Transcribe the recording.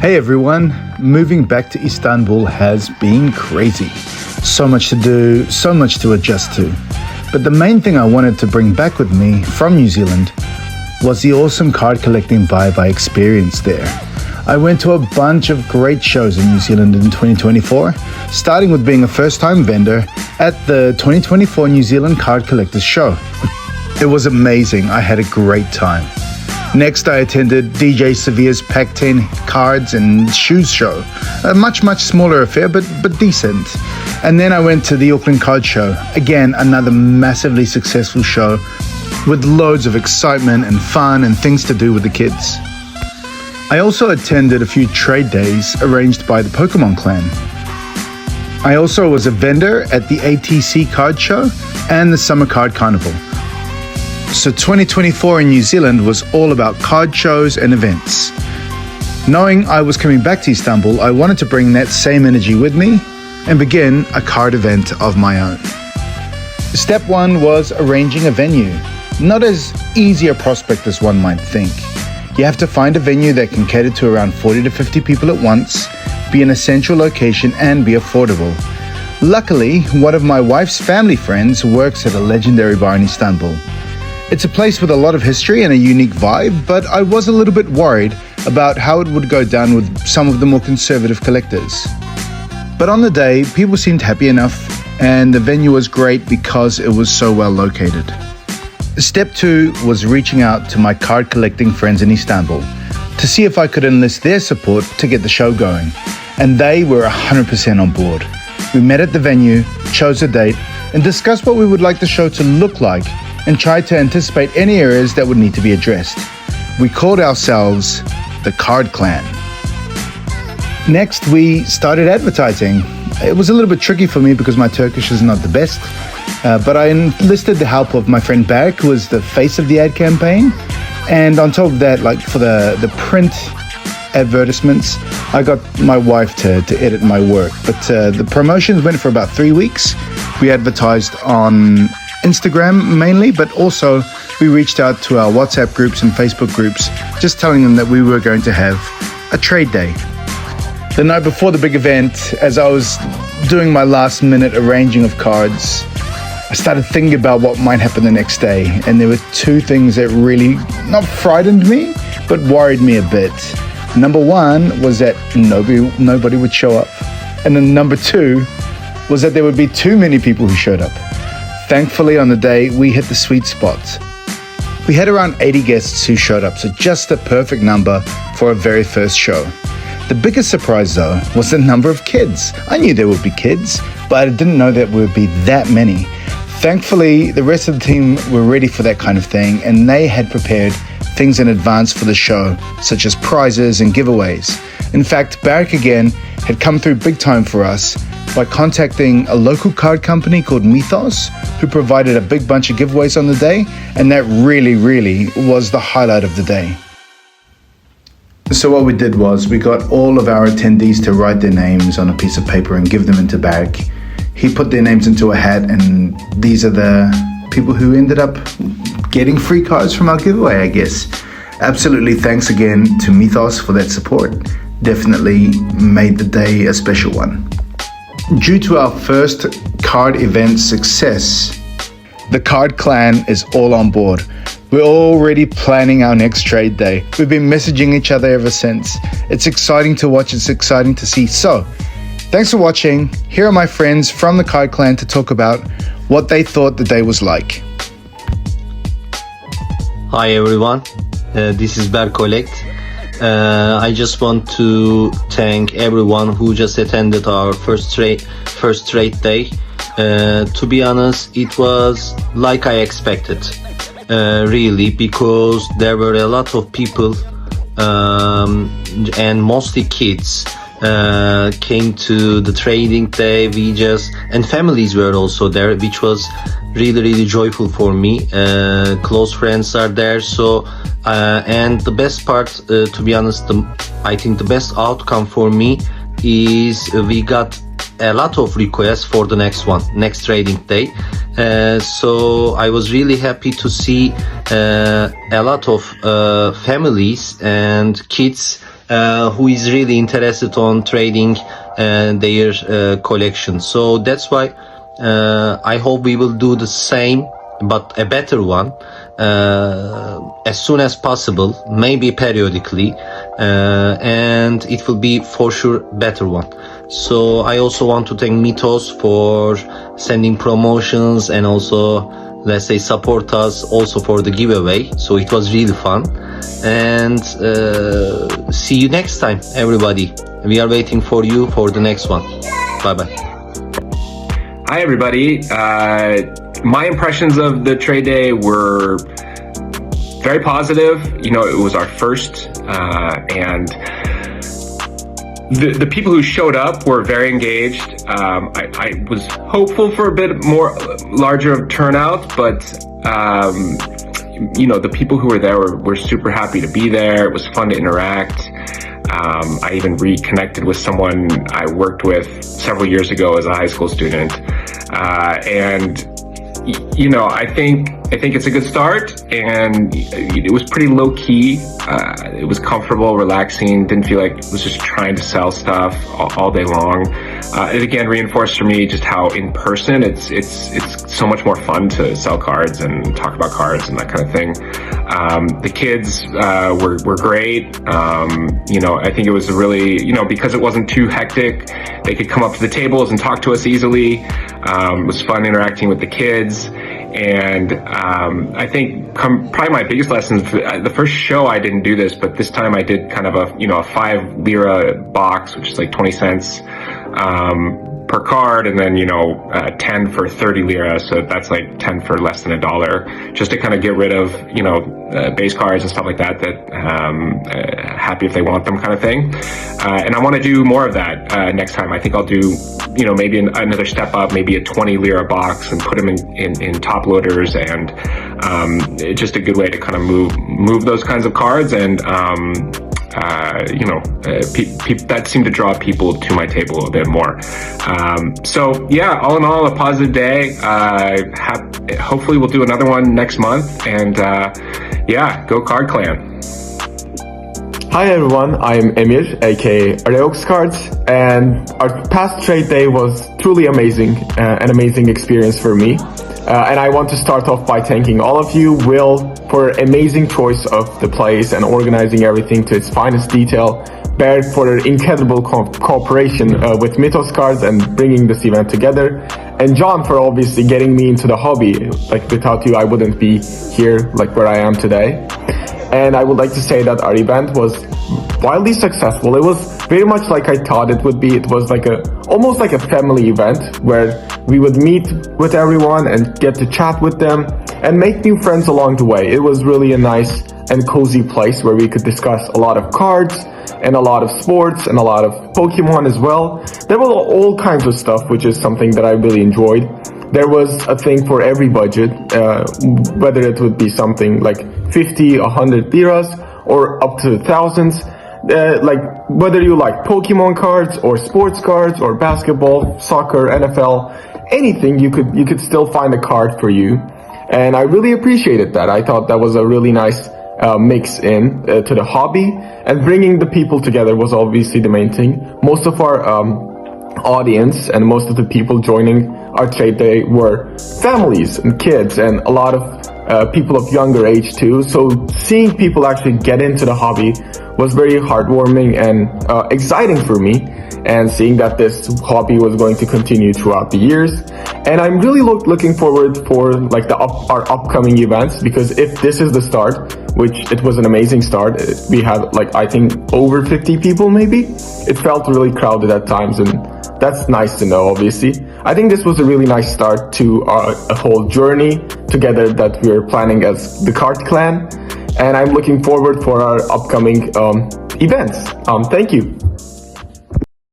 Hey everyone, moving back to Istanbul has been crazy. So much to do, so much to adjust to. But the main thing I wanted to bring back with me from New Zealand was the awesome card collecting vibe I experienced there. I went to a bunch of great shows in New Zealand in 2024, starting with being a first-time vendor at the 2024 New Zealand Card Collectors Show. It was amazing. I had a great time. Next, I attended DJ Sevilla's Pack 10 Cards and Shoes Show, a much smaller affair, but decent. And then I went to the Auckland Card Show, again, another massively successful show with loads of excitement and fun and things to do with the kids. I also attended a few trade days arranged by the Pokemon Clan. I also was a vendor at the ATC Card Show and the Summer Card Carnival. So 2024 in New Zealand was all about card shows and events. Knowing I was coming back to Istanbul, I wanted to bring that same energy with me and begin a card event of my own. Step one was arranging a venue. Not as easy a prospect as one might think. You have to find a venue that can cater to around 40 to 50 people at once, be an essential location and be affordable. Luckily, one of my wife's family friends works at a legendary bar in Istanbul. It's a place with a lot of history and a unique vibe, but I was a little bit worried about how it would go down with some of the more conservative collectors. But on the day, people seemed happy enough, and the venue was great because it was so well located. Step two was reaching out to my card collecting friends in Istanbul to see if I could enlist their support to get the show going, and they were 100% on board. We met at the venue, chose a date, and discussed what we would like the show to look like and tried to anticipate any areas that would need to be addressed. We called ourselves the Card Clan. Next, we started advertising. It was a little bit tricky for me because my Turkish is not the best, but I enlisted the help of my friend Barrick, who was the face of the ad campaign. And on top of that, like for the print advertisements, I got my wife to edit my work. But the promotions went for about 3 weeks. We advertised on Instagram mainly, but also we reached out to our WhatsApp groups and Facebook groups, just telling them that we were going to have a trade day. The night before the big event, as I was doing my last minute arranging of cards, I started thinking about what might happen the next day, and there were two things that really not frightened me, but worried me a bit. Number one was that nobody would show up, and then number two was that there would be too many people who showed up. Thankfully, on the day, we hit the sweet spot. We had around 80 guests who showed up, so just the perfect number for a very first show. The biggest surprise, though, was the number of kids. I knew there would be kids, but I didn't know that there would be that many. Thankfully, the rest of the team were ready for that kind of thing, and they had prepared things in advance for the show, such as prizes and giveaways. In fact, Barrick again had come through big time for us by contacting a local card company called Mythos, who provided a big bunch of giveaways on the day, and that really was the highlight of the day. So what we did was we got all of our attendees to write their names on a piece of paper and give them into Barrick. He put their names into a hat, and these are the people who ended up getting free cards from our giveaway, I guess. Absolutely thanks again to Mythos for that support. Definitely made the day a special one. Due to our first card event success, the Card Clan is all on board. We're already planning our next trade day. We've been messaging each other ever since. It's exciting to watch, it's exciting to see. So, thanks for watching. Here are my friends from the Card Clan to talk about what they thought the day was like. Hi everyone, this is Ber Collect. I just want to thank everyone who just attended our first trade day. To be honest, it was like I expected, really, because there were a lot of people and mostly kids came to the trading day. And families were also there, which was really joyful for me. Close friends are there, so and the best part, to be honest, I think the best outcome for me is we got a lot of requests for the next trading day. So I was really happy to see a lot of families and kids who is really interested on trading their collection. So that's why I hope we will do the same, but a better one, as soon as possible, maybe periodically, and it will be for sure better one. So I also want to thank Mythos for sending promotions and also, let's say, support us also for the giveaway. So it was really fun, and see you next time, everybody. We are waiting for you for the next one. Bye bye. Hi everybody. My impressions of the trade day were very positive. You know, it was our first, and the people who showed up were very engaged. I was hopeful for a bit more larger turnout, but you know, the people who were there were super happy to be there. It was fun to interact. I even reconnected with someone I worked with several years ago as a high school student, and you know, I think it's a good start, and it was pretty low key. It was comfortable, relaxing. Didn't feel like it was just trying to sell stuff all day long. It again reinforced for me just how in person it's so much more fun to sell cards and talk about cards and that kind of thing. The kids were great. You know, I think it was really, you know, because it wasn't too hectic, they could come up to the tables and talk to us easily. It was fun interacting with the kids. And I think probably my biggest lessons, the first show I didn't do this, but this time I did kind of a 5 lira box, which is like 20 cents per card, and then 10 for 30 lira, so that's like 10 for less than $1, just to kind of get rid of base cards and stuff like that happy if they want them kind of thing. And I want to do more of that next time. I think I'll do maybe another step up, maybe a 20 lira box, and put them in top loaders, and just a good way to kind of move those kinds of cards, and that seemed to draw people to my table a bit more. So yeah, all in all, a positive day. Hopefully we'll do another one next month, and yeah, go Card Clan. Hi everyone, I'm Emir, aka Areox Cards, and our past trade day was truly amazing, an amazing experience for me. And I want to start off by thanking all of you, Will, for amazing choice of the place and organizing everything to its finest detail, Bear for their incredible cooperation with Mythos Cards and bringing this event together, and John for obviously getting me into the hobby. Like, without you I wouldn't be here like where I am today. And I would like to say that our event was wildly successful. It was very much like I thought it would be. It was like almost like a family event where we would meet with everyone and get to chat with them and make new friends along the way. It was really a nice and cozy place where we could discuss a lot of cards and a lot of sports and a lot of Pokemon as well. There was all kinds of stuff, which is something that I really enjoyed. There was a thing for every budget, whether it would be something like 50, 100 liras or up to thousands. Like whether you like Pokemon cards or sports cards or basketball, soccer, NFL, anything, you could still find a card for you. And I really appreciated that. I thought that was a really nice mix in to the hobby, and bringing the people together was obviously the main thing. Most of our audience and most of the people joining our trade day were families and kids, and a lot of people of younger age too. So seeing people actually get into the hobby was very heartwarming and exciting for me, and seeing that this hobby was going to continue throughout the years. And I'm really looking forward for like our upcoming events, because if this is the start, which it was an amazing start, we had like I think over 50 people maybe. It felt really crowded at times, and that's nice to know, obviously. I think this was a really nice start to a whole journey together that we're planning as the Card Clan, and I'm looking forward for our upcoming events. Thank you.